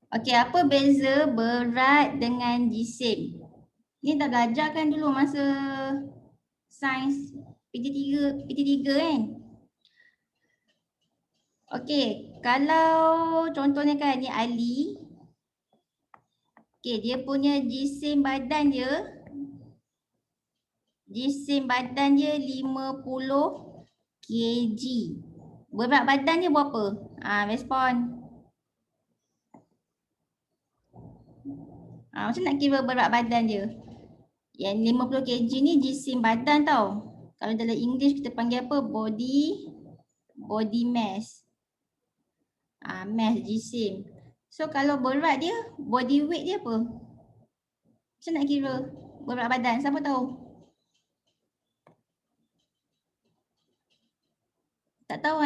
Okey, apa beza berat dengan jisim? Ni dah belajar kan dulu masa sains PT3 kan? Okey, kalau contohnya kan ni Ali. Okey, dia punya jisim badan dia 50 kg. Berat badan dia berapa? Respon. Macam nak kira berat badan dia? Yang 50 kg ni jisim badan tau. Kalau dalam English kita panggil apa? Body mass. Mass jisim. So kalau berat dia, body weight dia apa? Macam nak kira berat badan? Siapa tahu? Tak tahu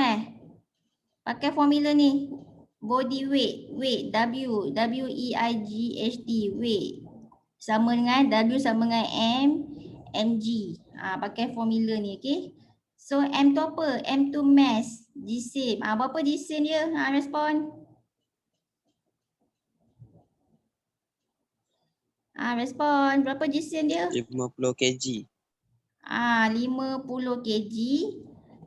Pakai formula ni. Body weight, W-E-I-G-H-T, weight. Sama dengan W sama dengan mg. Pakai formula ni, okey. So M tu apa? M tu mass, jisim. Berapa jisim dia? Respon. Respon. Berapa jisim dia? 50 kg. 50 kg.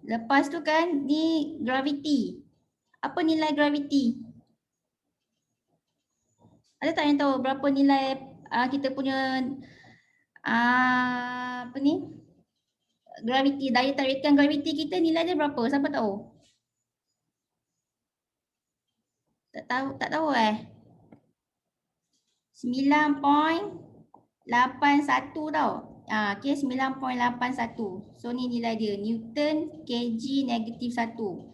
Lepas tu kan ni gravity. Apa nilai gravity? Ada tak yang tahu berapa nilai kita punya apa ni? Gravity, daya tarikan gravity kita nilai dia berapa? Siapa tahu? Tak tahu 9.81 tau. Okay, 9.81. So ni nilai dia, Newton kg negatif 1.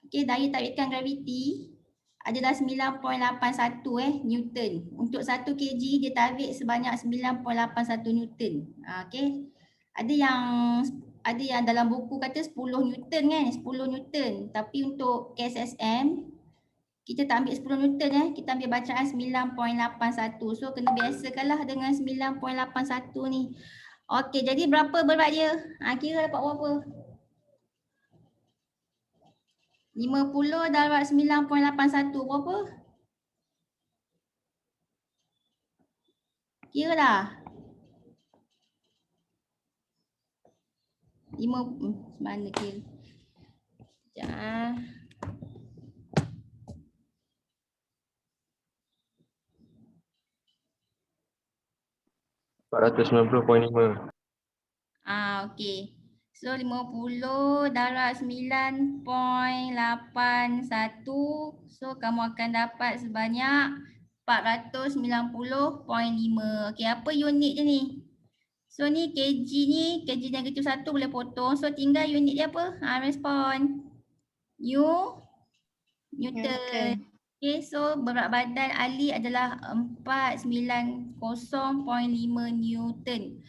Okay, daya tarikan gravity adalah 9.81 Newton. Untuk 1 kg dia tarik sebanyak 9.81 Newton. Okay. Ada yang dalam buku kata 10 Newton kan, 10 Newton. Tapi untuk KSSM kita tak ambil 10 Newton kita ambil bacaan 9.81. So kena biasakanlah dengan 9.81 ni. Okey, jadi berapa berat dia? Kira dapat berapa? 50 darab 9.81 berapa? Kira dah. 5 mana kira? Sekejap 490.5. Okey. So 50 darab 9.81. So kamu akan dapat sebanyak 490.5. Okey, apa unit dia ni? So ni kg ni, kg negatif 1 boleh potong. So tinggal unit dia apa? Respon. Newton. Okay, so berat badan Ali adalah 490.5 Newton.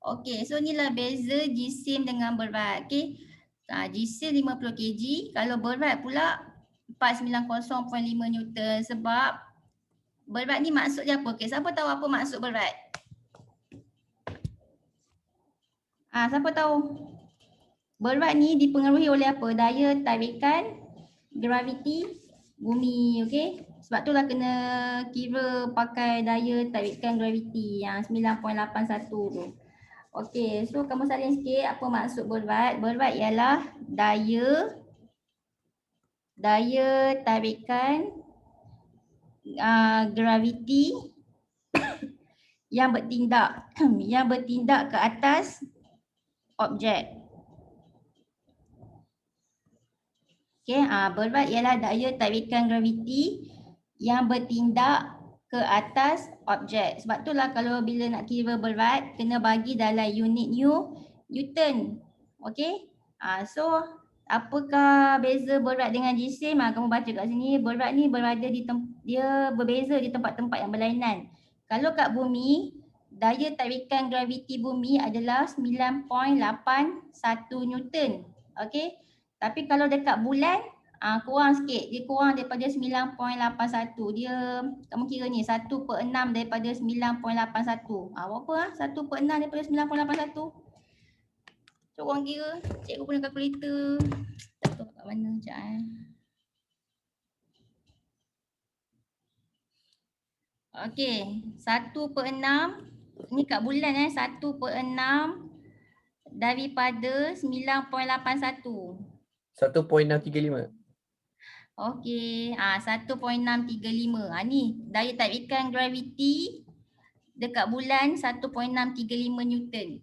Okay, so inilah beza jisim dengan berat. Okay, jisim 50 kg, kalau berat pula 490.5 Newton. Sebab berat ni maksud dia apa? Okay, siapa tahu apa maksud berat? Siapa tahu? Berat ni dipengaruhi oleh apa? Daya tarikan graviti bumi, okey? Sebab tu lah kena kira pakai daya tarikan graviti yang 9.81 tu. Okey, so kamu salin sikit apa maksud berat? Berat ialah daya tarikan graviti yang bertindak ke atas objek. Okay, berat ialah daya tarikan graviti yang bertindak ke atas objek. Sebab itulah kalau bila nak kira berat, kena bagi dalam unit Newton. Okay, so apakah beza berat dengan jisim? Kamu baca kat sini, berat ni dia berbeza di tempat-tempat yang berlainan. Kalau kat bumi, daya tarikan graviti bumi adalah 9.81 Newton. Okay. Tapi kalau dekat bulan, kurang sikit. Dia kurang daripada 9.81. Dia, kamu kira ni, 1/6 daripada 9.81. Berapa 1/6 daripada 9.81? So, korang kira. Cikgu punya kalkulator. Tak tahu kat mana sekejap Okey, 1/6 ni kat bulan 1/6 daripada 9.81. 1.635. Okey, 1.635. Ni daya tarikan graviti dekat bulan 1.635 Newton.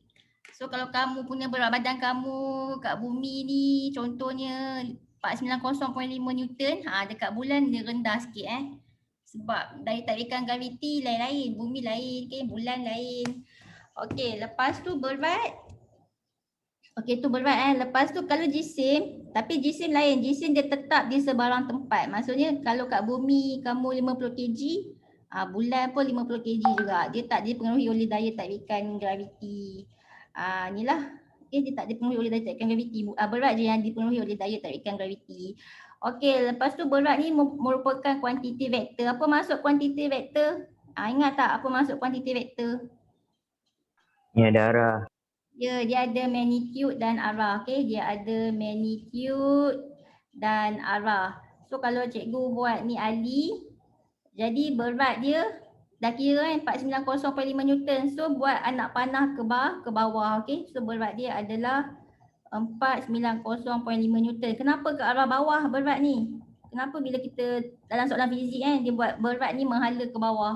So kalau kamu punya berat badan kamu kat bumi ni contohnya 490.5 Newton, dekat bulan dia rendah sikit Sebab daya tarikan graviti lain-lain, bumi lain, bulan lain. Okey, lepas tu berat. Okey, tu berat Lepas tu kalau jisim, tapi jisim lain. Jisim dia tetap di sebarang tempat. Maksudnya kalau kat bumi kamu 50 kg, bulan pun 50 kg juga. Dia tak dipengaruhi oleh daya tarikan graviti. Inilah. Dia tak dipengaruhi oleh daya tarikan graviti. Berat je yang dipengaruhi oleh daya tarikan graviti. Okey, lepas tu berat ni merupakan kuantiti vektor. Apa maksud kuantiti vektor? Ingat tak apa maksud kuantiti vektor? Ni ada arah. Ya, dia ada magnitude dan arah. Okey, dia ada magnitude dan arah. So kalau cikgu buat ni Ali, jadi berat dia dah kira 490.5 Newton. So buat anak panah ke bawah, okey. So berat dia adalah 490.5 Newton. Kenapa ke arah bawah berat ni? Kenapa bila kita dalam soalan fizik dia buat berat ni menghala ke bawah?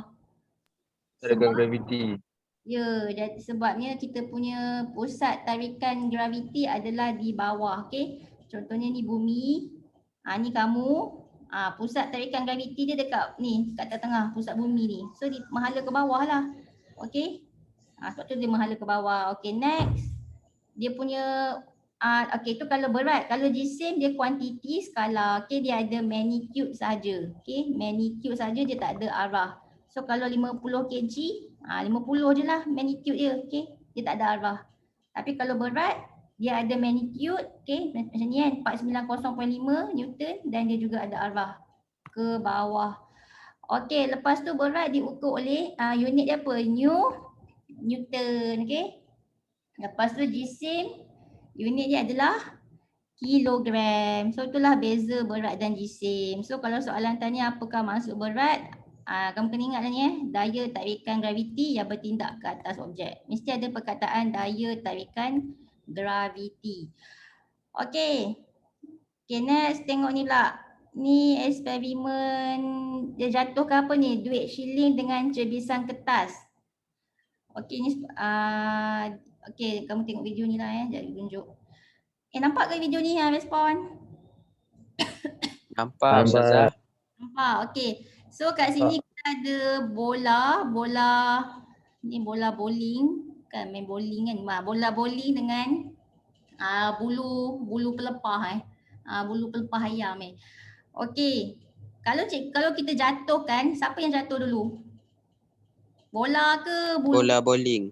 Tarikan graviti. Ya, sebabnya kita punya pusat tarikan graviti adalah di bawah, okey. Contohnya ni bumi. Ni kamu. Pusat tarikan graviti dia dekat ni, kat tengah pusat bumi ni. So dia menghala ke bawah lah. Okey. Sebab tu dia menghala ke bawah. Okey, next. Dia punya okey tu kalau berat. Kalau jisim dia kuantiti skala. Okey, dia ada magnitude saja. Okey, magnitude saja, dia tak ada arah. So kalau 50 kg, 50 je lah magnitude dia, okey. Dia tak ada arah. Tapi kalau berat, dia ada magnitude, okey, macam ni 490.5 Newton dan dia juga ada arah ke bawah. Okey, lepas tu berat diukur oleh unit dia apa? Newton, okey. Lepas tu jisim, unit dia adalah kilogram. So itulah beza berat dan jisim. So kalau soalan tanya apakah maksud berat, kamu kena ingat ni daya tarikan graviti yang bertindak ke atas objek. Mesti ada perkataan daya tarikan graviti. Okey. Okay, next tengok ni pula. Ni eksperimen dia jatuhkan apa ni? Duit shilling dengan cebisan kertas. Okey ni okey kamu tengok video ni lah jadi tunjuk. Nampak ke video ni respon? Nampak Ustazah? Nampak, okey. So kat sini kita ada bola ni bola bowling, kan main bowling kan. Bola bowling dengan bulu pelepah bulu pelepah ayam Okey. Kalau kita jatuhkan, siapa yang jatuh dulu? Bola ke bulu? Bola bowling.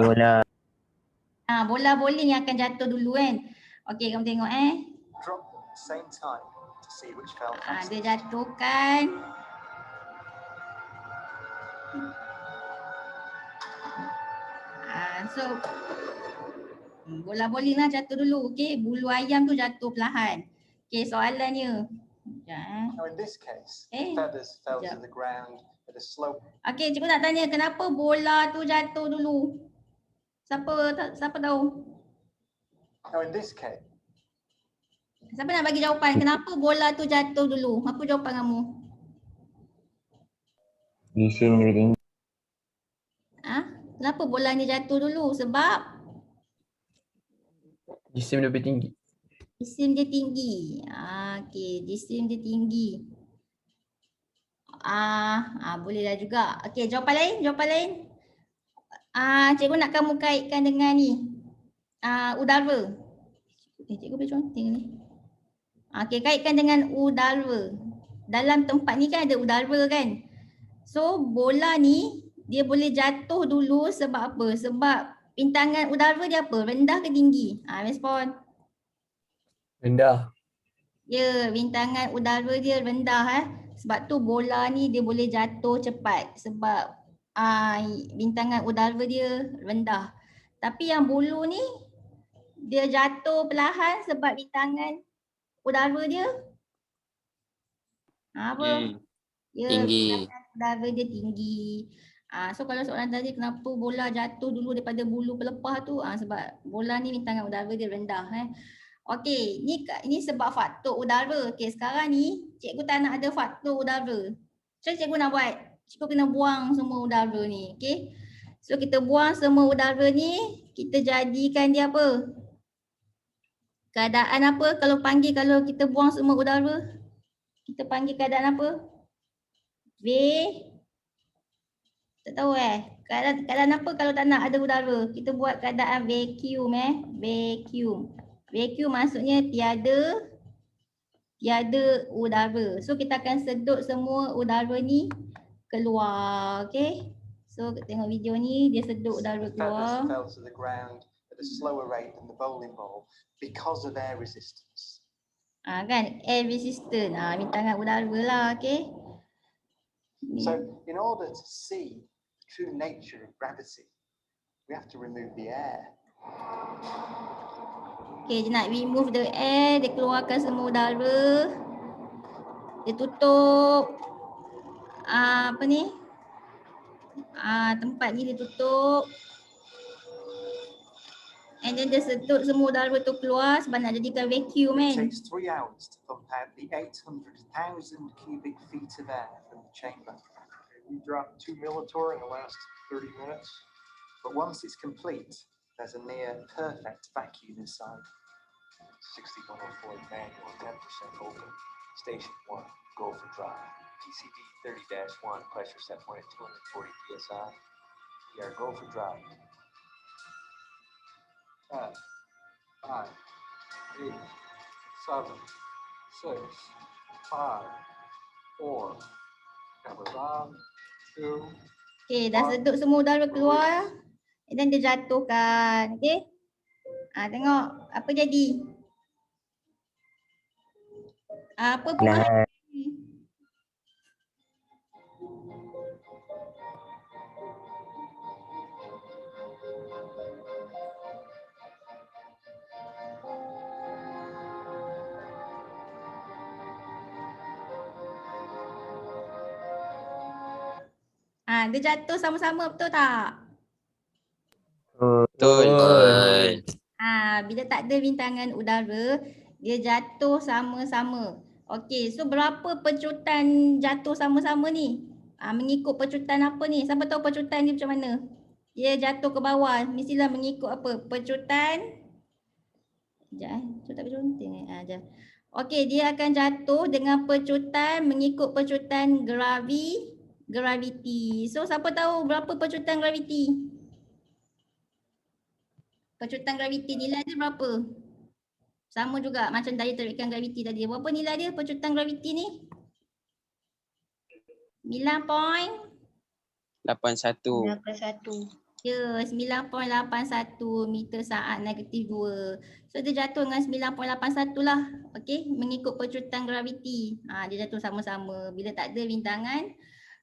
Bola. Bola bowling yang akan jatuh dulu kan. Okey, kamu tengok Drop at the same time to see which fell fastest. dia jatuhkan. So bola bowling lah jatuh dulu. Okey, bulu ayam tu jatuh perlahan. Okey, soalannya. Now in this case, the feathers fell to the ground at a slope. Okey, cikgu nak tanya kenapa bola tu jatuh dulu? Siapa tahu? Now in this case, Siapa nak bagi jawapan kenapa bola tu jatuh dulu? Apa jawapan kamu? Jisim lebih tinggi. Kenapa bola ni jatuh dulu? Sebab Jisim lebih tinggi. jisim dia tinggi. Okey, jisim dia tinggi. Bolehlah juga. Okey, jawapan lain? Cikgu nak kamu kaitkan dengan ni. Udara. Cikgu boleh conteng ni. Okey, kaitkan dengan udara. Dalam tempat ni kan ada udara kan. So bola ni dia boleh jatuh dulu sebab apa? Sebab bintangan udara dia apa? Rendah ke tinggi? Respon. Rendah. Ya, bintangan udara dia rendah Sebab tu bola ni dia boleh jatuh cepat sebab bintangan udara dia rendah. Tapi yang bulu ni dia jatuh perlahan sebab bintangan udara dia apa? Ya, Tinggi. udara dia tinggi. So kalau soalan tadi kenapa bola jatuh dulu daripada bulu pelepah tu, sebab bola ni rintangan udara dia rendah. Okey, ni sebab faktor udara. Okey, sekarang ni cikgu tak nak ada faktor udara. So cikgu nak buat, cikgu kena buang semua udara ni. Okey. So kita buang semua udara ni, kita jadikan dia apa? Keadaan apa kalau kita buang semua udara? Kita panggil keadaan apa? Tak tahu keadaan apa kalau tak nak ada udara? Kita buat keadaan vacuum vacuum. Vacuum maksudnya tiada udara. So kita akan sedut semua udara ni keluar, okey? So tengok video ni, dia sedut udara The keluar. feathers fell to the ground at a slower rate than the bowling ball because of air resistance. Kan, air resistant. Rintangan udara lah, okey? So in order to see the true nature of gravity, we have to remove the air. Okay, dia nak remove the air, dia keluarkan semua udara. Dia tutup apa ni? Tempat ni dia tutup. And then dia sedut semua udara tu keluar sebab nak jadikan vacuum It kan. takes 3 hours to pump out the 800,000 cubic feet of air from the chamber. We dropped 2 millitorr in the last 30 minutes. But once it's complete, there's a near perfect vacuum inside. 6104 manual, 10% open. Station 1, go for drive. PCB 30-1, pressure set point at 240 psi. We are go for drive. 10, 9, 8, 7, 6, 5, 4. Cameras on. 2. Okay, dah sedut semua udara keluar. And then dia jatuhkan. Okay. Tengok apa jadi. Apa perubahan? Dia jatuh sama-sama, betul tak? Betul. Bila tak ada rintangan udara, dia jatuh sama-sama. Okey, so berapa pecutan jatuh sama-sama ni? Mengikut pecutan apa ni? Siapa tahu pecutan dia macam mana? Dia jatuh ke bawah, mestilah mengikut apa? Pecutan. Sekejap, tak berconteng sekejap. Okey, dia akan jatuh dengan pecutan mengikut pecutan graviti. So siapa tahu berapa pecutan graviti? Pecutan graviti nilai dia berapa? Sama juga macam daya tarikan graviti tadi. Berapa nilai dia pecutan graviti ni? 9.81. Ya, 9.81 meter saat negatif 2. So dia jatuh dengan 9.81 lah. Okey, mengikut pecutan graviti. Dia jatuh sama-sama bila tak ada rintangan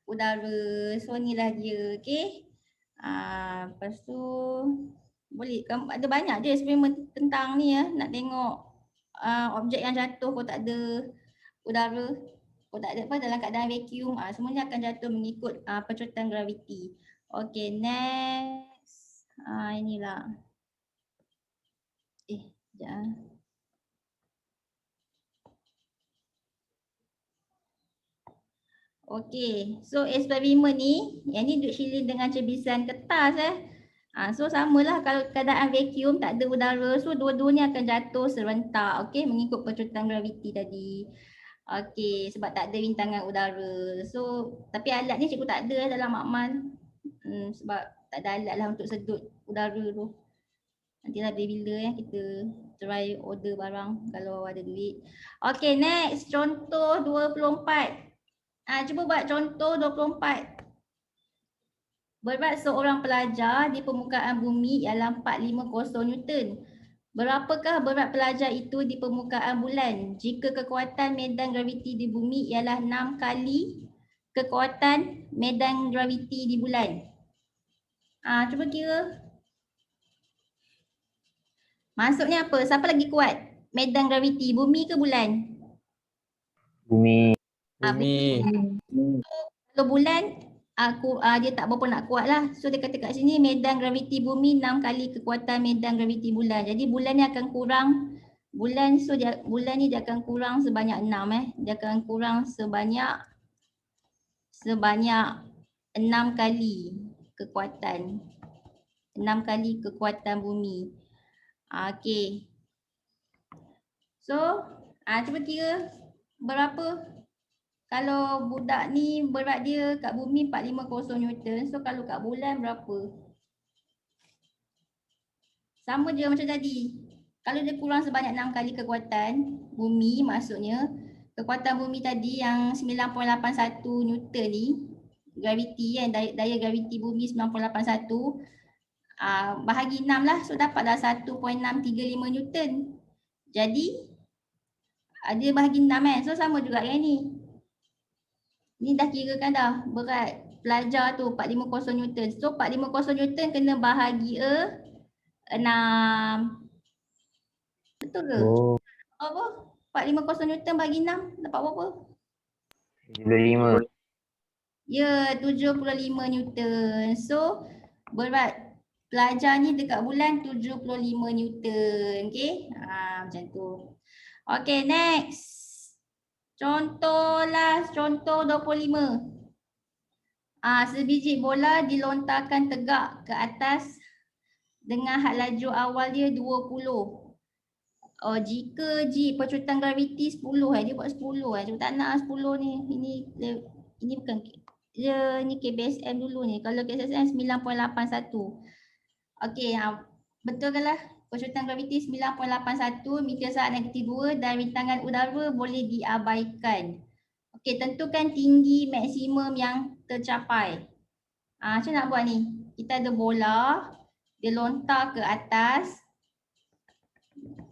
udara. So inilah dia, okey. Lepas tu boleh ada banyak je eksperimen tentang ni ya, nak tengok objek yang jatuh kalau tak ada udara, kalau tak ada dalam keadaan vacuum, semuanya akan jatuh mengikut pecutan graviti. Okey, next. Inilah. Sekejap. Okey, so eksperimen ni, yang ni duk shilin dengan cebisan kertas So samalah kalau keadaan vacuum tak ada udara, so dua-duanya akan jatuh serentak, okey, mengikut pecutan graviti tadi. Okey, sebab tak ada rintangan udara. So tapi alat ni cikgu tak ada dalam makmal. Sebab tak ada alat lah untuk sedut udara tu. Nantilah bila kita try order barang kalau ada duit. Okey, next contoh 24. Cuba buat contoh 24. Berat seorang pelajar di permukaan bumi ialah 450 Newton. Berapakah berat pelajar itu di permukaan bulan jika kekuatan medan graviti di bumi ialah 6 kali kekuatan medan graviti di bulan? Cuba kira. Maksudnya apa? Siapa lagi kuat? Medan graviti, bumi ke bulan? Bumi. Bumi. Kalau bulan dia tak berapa nak kuat lah. So dia kata kat sini medan graviti bumi 6 kali kekuatan medan graviti bulan. Jadi bulan ni akan kurang bulan ni dia akan kurang sebanyak 6 Dia akan kurang sebanyak 6 kali kekuatan. 6 kali kekuatan bumi. Okey. So cuba kira berapa. Kalau budak ni berat dia kat bumi 450 Newton. So kalau kat bulan berapa? Sama je macam tadi. Kalau dia kurang sebanyak 6 kali kekuatan bumi, maksudnya kekuatan bumi tadi yang 9.81 Newton ni, graviti kan, daya graviti bumi 9.81, bahagi 6 lah. So dapatlah 1.635 Newton. Jadi dia bahagi 6 kan. So sama juga yang ni. Ni dah kirakan dah berat pelajar tu 450 Newton. So 450 Newton kena bahagi 6. Betul ke? Oh, Apa? 450 Newton bagi 6 dapat berapa? 75. Ya, 75 Newton. So berat pelajar ni dekat bulan 75 Newton. Okay? Macam tu. Okay, next. Contoh 25. Sebiji bola dilontarkan tegak ke atas dengan had laju awal dia 20. Jika pecutan graviti 10 dia buat 10 Cuma tak nak 10 ni. Ini bukan ni KBSM dulu ni. Kalau KBSM 9.81. Okey, betul ke lah? Pecutan graviti 9.81 meter saat -2 dan rintangan udara boleh diabaikan. Okey, tentukan tinggi maksimum yang tercapai. Macam nak buat ni? Kita ada bola, dia lontar ke atas.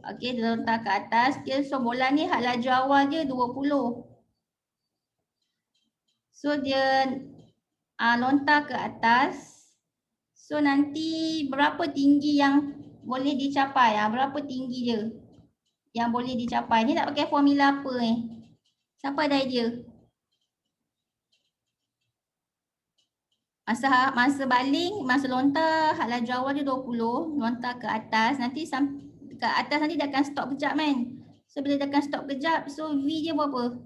Okey, dia lontar ke atas. Okay, so bola ni had laju awal dia 20. So dia lontar ke atas. So nanti berapa tinggi yang boleh dicapai? Berapa tinggi dia yang boleh dicapai? Ni nak pakai formula apa ni? Siapa ada idea? Masa baling, masa lontar had laju awal dia 20, lontar ke atas, nanti ke atas nanti dia akan stop kejap kan. So bila dia akan stop kejap, so V dia berapa?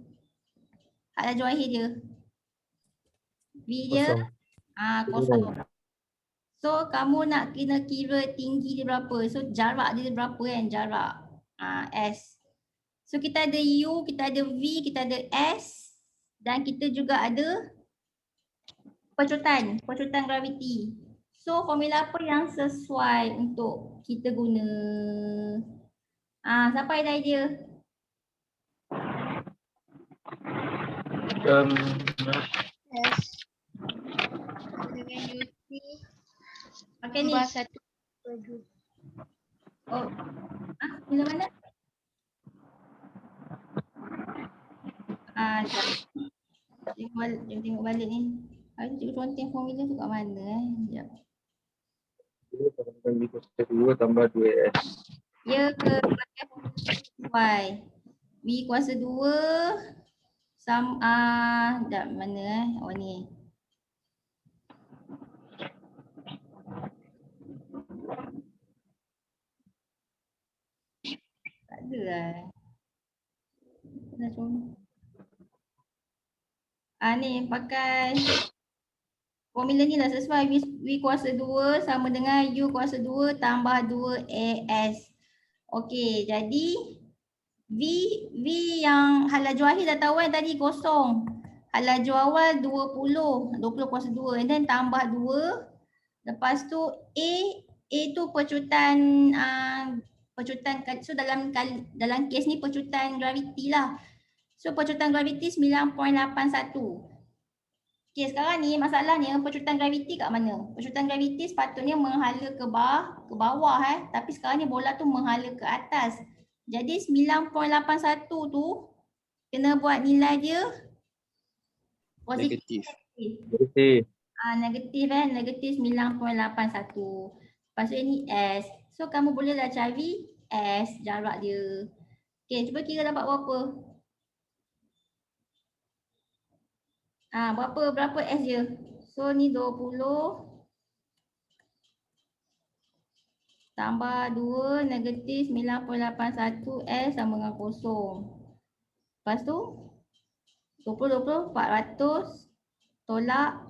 Had laju akhir dia. V dia kosong. So kamu nak kena kira tinggi dia berapa. So jarak dia berapa kan, jarak S. So kita ada U, kita ada V, kita ada S dan kita juga ada pecutan graviti. So formula apa yang sesuai untuk kita guna? Siapa ada idea? S dengan UT Okay ni. tambah 1/2. Oh. Bila mana? Jom tengok balik ni. Cikgu conteng formula tu kat mana Sekejap. 2 tambah 2S. Ya ke? Y. V kuasa 2 sekejap mana Oh ni. Tak ada lah. Dah contoh. Ni pakai formula ni lah sesuai. V kuasa 2 sama dengan U kuasa 2 tambah 2AS. Okey, jadi V yang had laju akhir dah tahu kan tadi kosong. Had laju awal 20 kuasa 2 and then tambah 2. Lepas tu A tu pecutan so dalam kes ni pecutan graviti lah. So pecutan graviti 9.81. Okay, sekarang ni masalahnya pecutan graviti kat mana? Pecutan graviti sepatutnya menghala ke bawah tapi sekarang ni bola tu menghala ke atas. Jadi 9.81 tu kena buat nilai dia positif. Negatif. Negatif negatif 9.81. Lepas tu ni S. So kamu bolehlah cari S jarak dia. Okay, cuba kira dapat berapa? Berapa S je? So ni 20 tambah 2 negatif 9.81 S sama dengan kosong. Lepas tu 20, 400 tolak.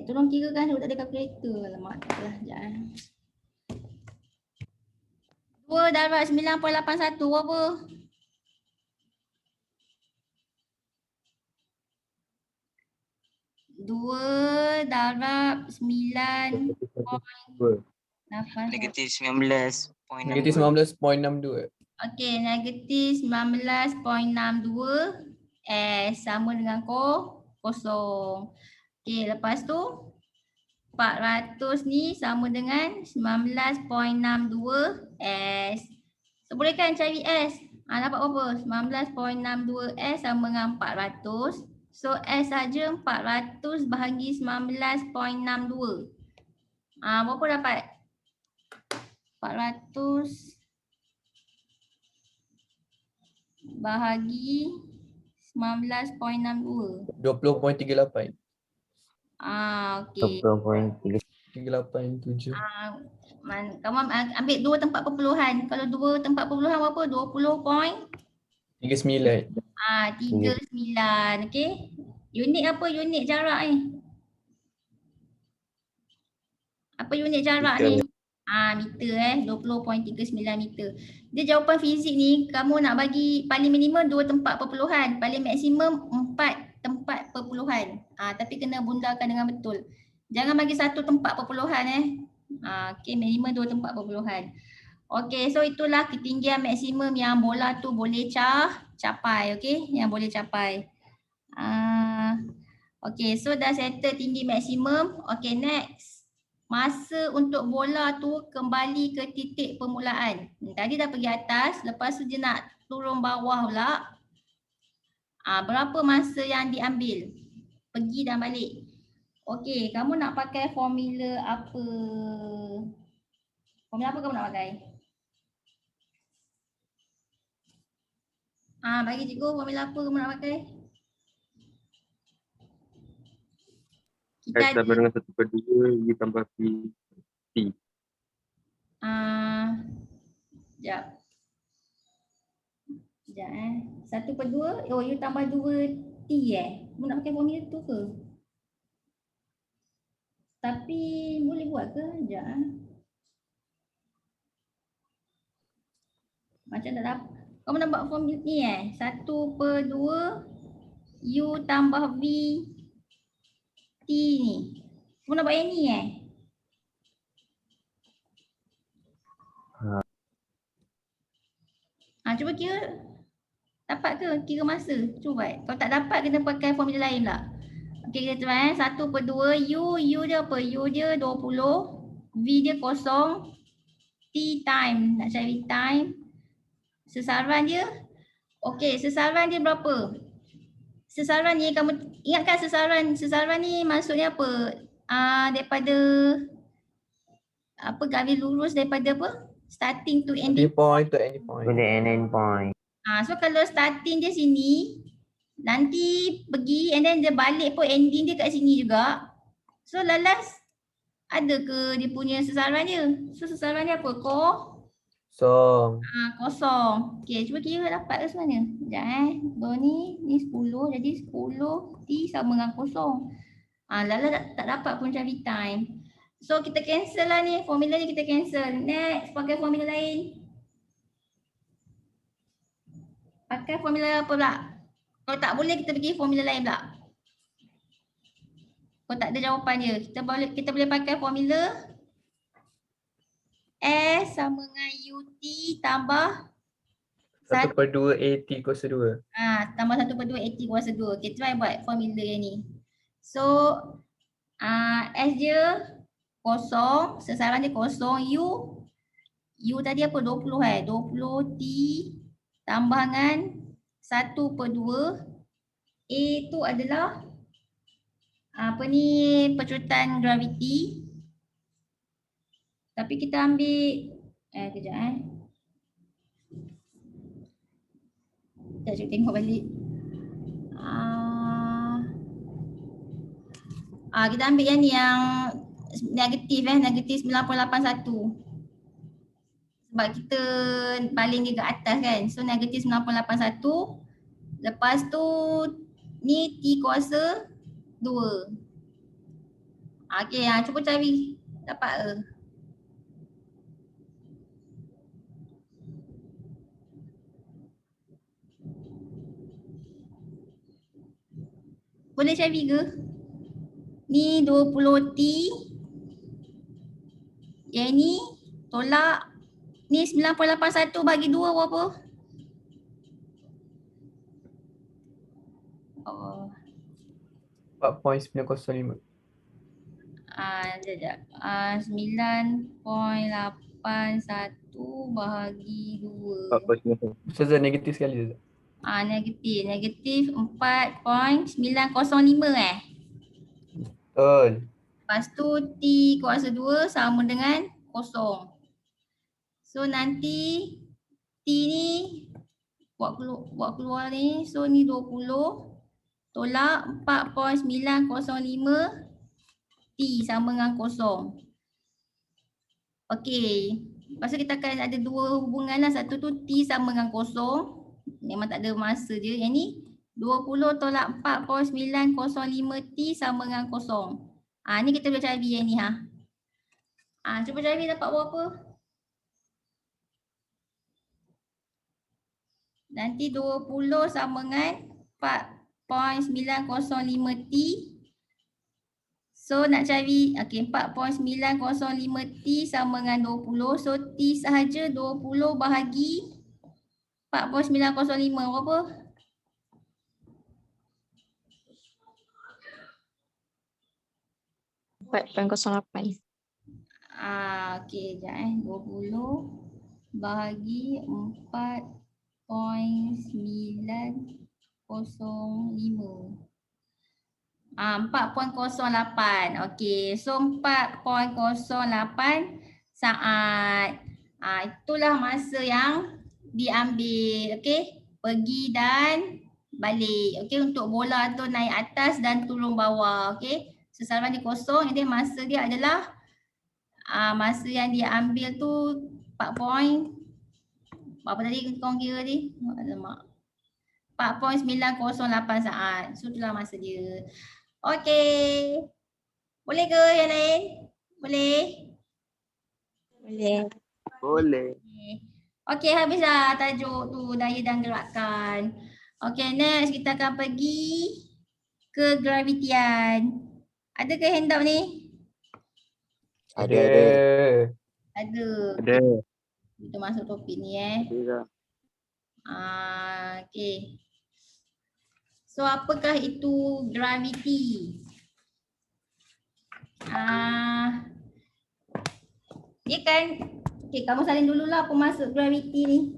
Tolong kira kan, tak ada kalkulator. Alamak, tak apalah, sekejap. 2 darab 9.81 berapa? 2 darab 9.82. Negatif 19.62. Negatif 19.62. Okey, negatif 19.62 S sama dengan kosong. Okey, lepas tu 400 ni sama dengan 19.62 S. So boleh kan cari S? Dapat berapa? 19.62 S sama dengan 400. So S saja 400 bahagi 19.62. Berapa dapat? 400 bahagi 19.62. 20.38. Okey. 20.3. 38.7. Kamu ambil 2 tempat perpuluhan. Kalau 2 tempat perpuluhan berapa? 39. 39. Okey. Unit apa? Unit jarak ni. Apa unit jarak ni? Meter 20.39 meter. Dia jawapan fizik ni kamu nak bagi paling minimum 2 tempat perpuluhan, paling maksimum 4 tempat perpuluhan. Tapi kena bundakan dengan betul. Jangan bagi 1 tempat perpuluhan okey, minimum 2 tempat perpuluhan. Okey, so itulah ketinggian maksimum yang bola tu boleh capai, okey, yang boleh capai. Okey, so dah settle tinggi maksimum. Okey, next. Masa untuk bola tu kembali ke titik permulaan. Tadi dah pergi atas, lepas tu dia nak turun bawah pula. Berapa masa yang diambil? Pergi dan balik. Okey, kamu nak pakai formula apa? Formula apa kamu nak pakai? Bagi cikgu formula apa kamu nak pakai? S sama dengan 1/2 U tambah P. Sekejap. 1/2, U tambah 2T Kamu nak pakai formula tu ke? Tapi boleh buat ke? Sekejap. Macam tak dapat. Kamu nak buat formula ni 1/2 U tambah V T ni. Kamu nak buat yang ni cuba kira. Dapat ke kira masa? Cuba buat. Kalau tak dapat kena pakai formula lain pula. Okey, kita try 1/2 U dia apa? U dia 20, V dia kosong, T time. Nak cari time. Sesaran dia. Okey, sesaran dia berapa? Sesaran ni kamu ingatkan sesaran ni maksudnya apa? Daripada garis lurus daripada apa? Starting to ending. Ending point to ending point. Boleh end point. So kalau starting dia sini, nanti pergi and then dia balik pun ending dia kat sini juga. So lalas ada ke dia punya sesaran dia? So sesaran dia apa? So, Kosong. Okey, cuba kira dapat ke sebenarnya? Sekejap Baru ni 10, jadi 10 T sama dengan kosong. Lala tak dapat pun cari time. So kita cancel lah ni, formula ni kita cancel. Next, pakai formula lain. Pakai formula apa pula? Kalau tak boleh kita pergi formula lain pula. Kalau tak ada jawapan dia, kita boleh pakai formula S sama dengan UT tambah 1/2 AT kuasa 2. tambah 1/2 AT kuasa 2. Okay, try buat formula yang ni. So S dia kosong, sesaran dia kosong. U tadi apa? 20 20 T tambah dengan 1/2 A tu adalah pecutan graviti. Tapi kita ambil kejap Sekejap tengok balik. Kita ambil yang ni yang negatif negatif 9.81. Sebab kita baling dia ke atas kan. So negatif 9.81. Lepas tu ni T kuasa 2. Okey, cuba cari dapat ke? Boleh cari ke? Ni 20 T. Yang ni tolak. Ni 9.81 bagi 2 berapa? Oh. 4.905. Sekejap. 9.81 bahagi 2. 4.9. Ustazah negatif sekali Ustazah. Negatif 4.905 Betul. Lepas tu T kuasa 2 sama dengan 0. So nanti T ni buat keluar ni. So ni 20 tolak 4.905 T sama dengan 0. Okey. Lepas tu kita akan ada dua hubungan lah. Satu tu T sama dengan 0. Memang tak ada masa je. Yang ni 20 tolak 4.905 T sama dengan 0. Ni kita boleh cari yang ni cuba cari dapat berapa? Nanti 20 sama dengan 4.905 T. So nak cari 4.905 T sama dengan 20. So T sahaja 20 bahagi 4.905 berapa? Okey, sekejap 20 bahagi 4.905. 4.08. Okey, so 4.08 saat. Itulah masa yang diambil. Okey, pergi dan balik. Okey, untuk bola tu naik atas dan turun bawah. Okey, sasaran dia kosong. Jadi masa dia adalah masa yang dia ambil tu 4 point. Berapa tadi korang kira ni? Alamak. 4.908 saat. So itulah masa dia. Okey. Boleh ke yang lain? Boleh? Boleh. Okey, habis dah tajuk tu, daya dan gerakan. Okey, next kita akan pergi ke gravitian. Ada ke handout ni? Ada. Ada. Kita masuk topik ni Ada. Okey. So apakah itu graviti? Dia kan, okey, kamu salin dululah apa maksud graviti ni.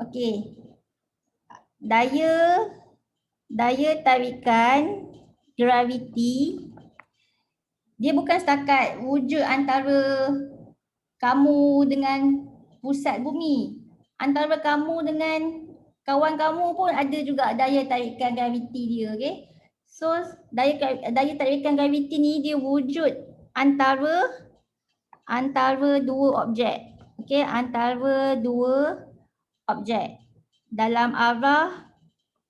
Okey. Daya tarikan graviti dia bukan setakat wujud antara kamu dengan pusat bumi. Antara kamu dengan kawan kamu pun ada juga daya tarikan graviti dia, okey. So daya tarikan graviti ni dia wujud antara dua objek. Okey, antara dua objek dalam arah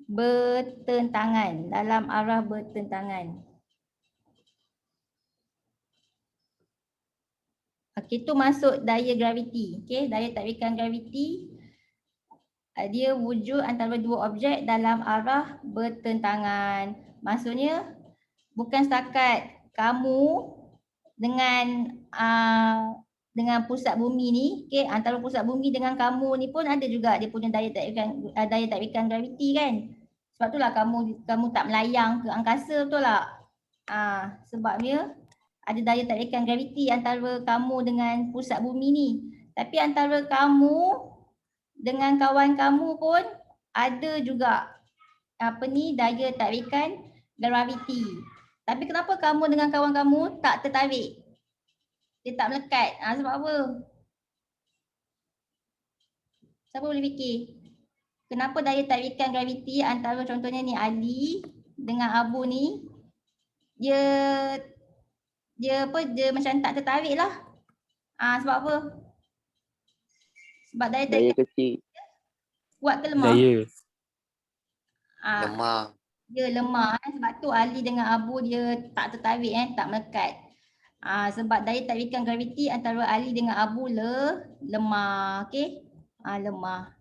bertentangan, Okey, itu masuk daya graviti. Okey, daya tarikan graviti dia wujud antara dua objek dalam arah bertentangan. Maksudnya bukan setakat kamu dengan pusat bumi ni, okey, antara pusat bumi dengan kamu ni pun ada juga dia punya daya tarikan graviti kan. Sebab itulah kamu tak melayang ke angkasa, betul tak? Sebabnya ada daya tarikan graviti antara kamu dengan pusat bumi ni. Tapi antara kamu dengan kawan kamu pun ada juga daya tarikan graviti. Tapi kenapa kamu dengan kawan kamu tak tertarik? Dia tak melekat. Sebab apa? Siapa boleh fikir? Kenapa daya tarikan graviti antara contohnya ni Ali dengan Abu ni dia dia macam tak tertarik lah. Sebab apa? Sebab daya Daya tarikan kecil. kuat ke lemah? Daya. Lemah. Dia lemah sebab tu Ali dengan Abu dia tak tertarik tak melekat. Sebab daya tarikan graviti antara Ali dengan Abu lemah, okey? Lemah.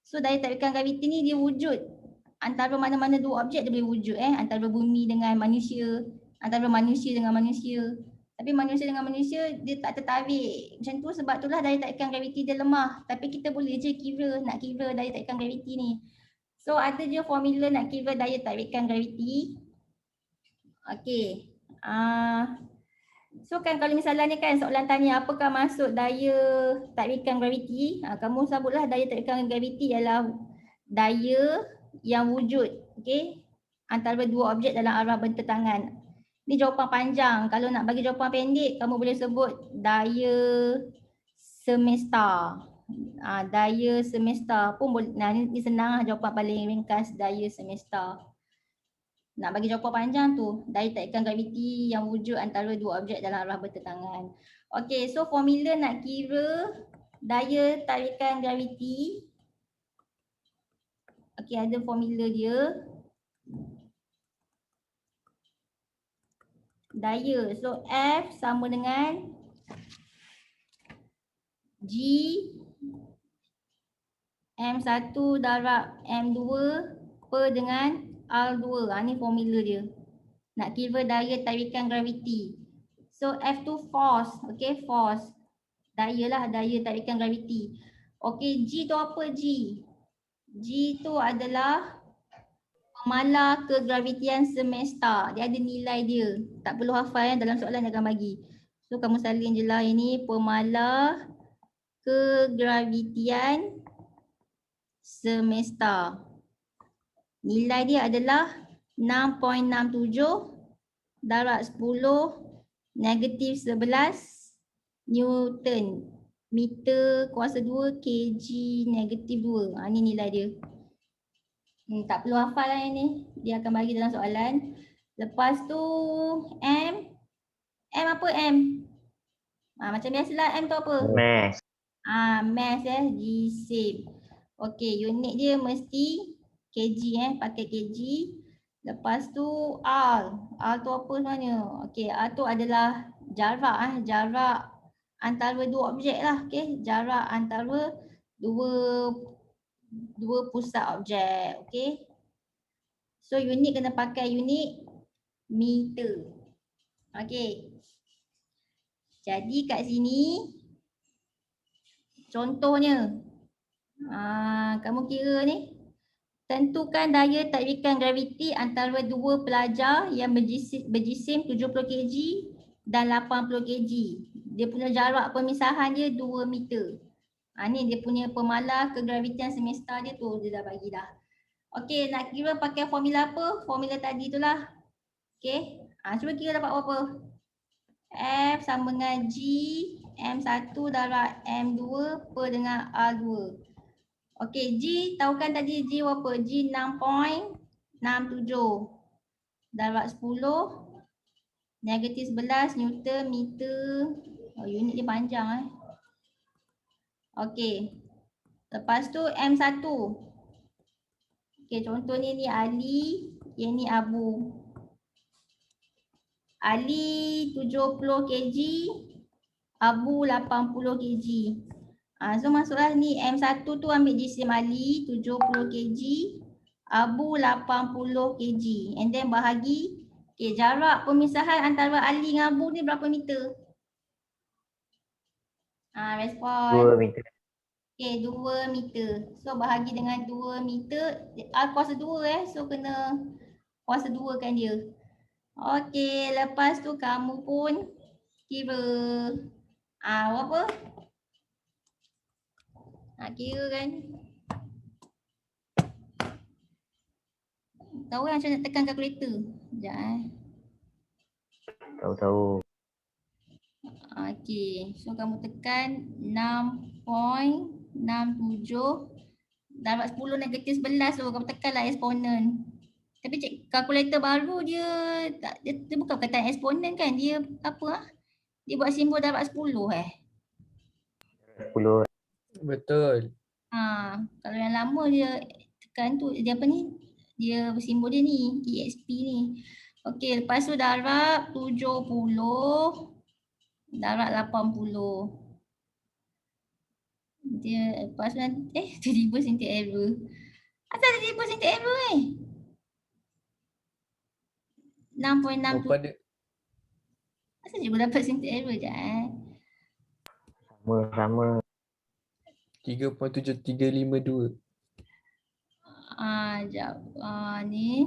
So daya tarikan graviti ni dia wujud antara mana-mana dua objek dia boleh wujud antara bumi dengan manusia, antara manusia dengan manusia. Tapi manusia dengan manusia dia tak tertarik. Macam tu sebab itulah daya tarikan graviti dia lemah. Tapi kita boleh je nak kira daya tarikan graviti ni. So ada je formula nak kira daya tarikan graviti. Okey. So kan kalau misalnya kan soalan tanya apakah maksud daya tarikan graviti? Kamu sebutlah daya tarikan graviti ialah daya yang wujud, okey, antara dua objek dalam arah bertentangan. Ni jawapan panjang. Kalau nak bagi jawapan pendek, kamu boleh sebut daya semesta. Daya semesta pun boleh. Ni senang lah jawapan paling ringkas, daya semesta. Nak bagi jawapan panjang tu, daya tarikan graviti yang wujud antara dua objek dalam arah bertentangan. Okey, so formula nak kira daya tarikan graviti. Okey, ada formula dia. Daya, so F sama dengan G M1 darab M2 per dengan R2. Ni formula dia. Nak kira daya tarikan graviti. So F tu force, okey, force. Daya lah, daya tarikan graviti. Okey, G tu apa G? G tu adalah pemala kegravitian semesta. Dia ada nilai dia. Tak perlu hafal dalam soalan dia akan bagi. So kamu salin je lah ini pemala kegravitian semesta. Nilai dia adalah 6.67 darab 10 negatif 11 Newton meter kuasa 2 kg negatif 2. Ni nilai dia. Tak perlu hafal lah ini. Dia akan bagi dalam soalan. Lepas tu M. M apa M? Macam biasalah M tu apa? Mass. Mass G same. Okey, unit dia mesti kg pakai kg. Lepas tu R. R tu apa sebenarnya? Okey, R tu adalah jarak jarak antara dua objek lah. Okey, jarak antara dua pusat objek. Okey. So unit kena pakai unit meter. Okey. Jadi kat sini contohnya kamu kira ni, tentukan daya tarikan graviti antara dua pelajar yang berjisim 70 kg dan 80 kg. Dia punya jarak pemisahan dia 2 meter. Ni dia punya pemala kegravitian semesta dia tu, dia dah bagi dah. Okey, nak kira pakai formula apa? Formula tadi tu lah. Okey, cuba kira dapat berapa? F sama dengan G M1 darab M2 per dengan R2. Okey, G tahukan tadi G berapa? G 6.67 darab 10 negatif 11 Newton meter. Unit dia panjang Okey. Lepas tu M1. Okey, contoh ni Ali, yang ni Abu. Ali 70 kg, Abu 80 kg. So masuklah ni M1 tu ambil jisim Ali 70 kg, Abu 80 kg. And then bahagi. Okay, jarak pemisahan antara Ali dengan Abu ni berapa meter? Respon. 2 meter. Okay, 2 meter. So bahagi dengan 2 meter. Kuasa 2 so kena kuasa 2 kan dia. Okey, lepas tu kamu pun kira berapa? Kira kan. Tahu kan macam nak tekan kalkulator? Sekejap Tahu-tahu. Okey, so kamu tekan 6.67 darab 10 negatif 11 tu. Kamu tekanlah eksponen. Tapi kalkulator baru dia tak dia bukan perkataan eksponen kan? Dia apa ah? Dia buat simbol darab 10 10. Betul. Kalau yang lama dia tekan tu dia apa ni? Dia simbol dia ni, EXP ni. Okey, lepas tu darab 70 darab 80. Dia lepas tu tiba-tiba syntax error. Asal tiba-tiba syntax error ni? 6.6 tu. Pada Asal cikgu dapat syntax error je Sama. 3.7352. Sekejap. Ni.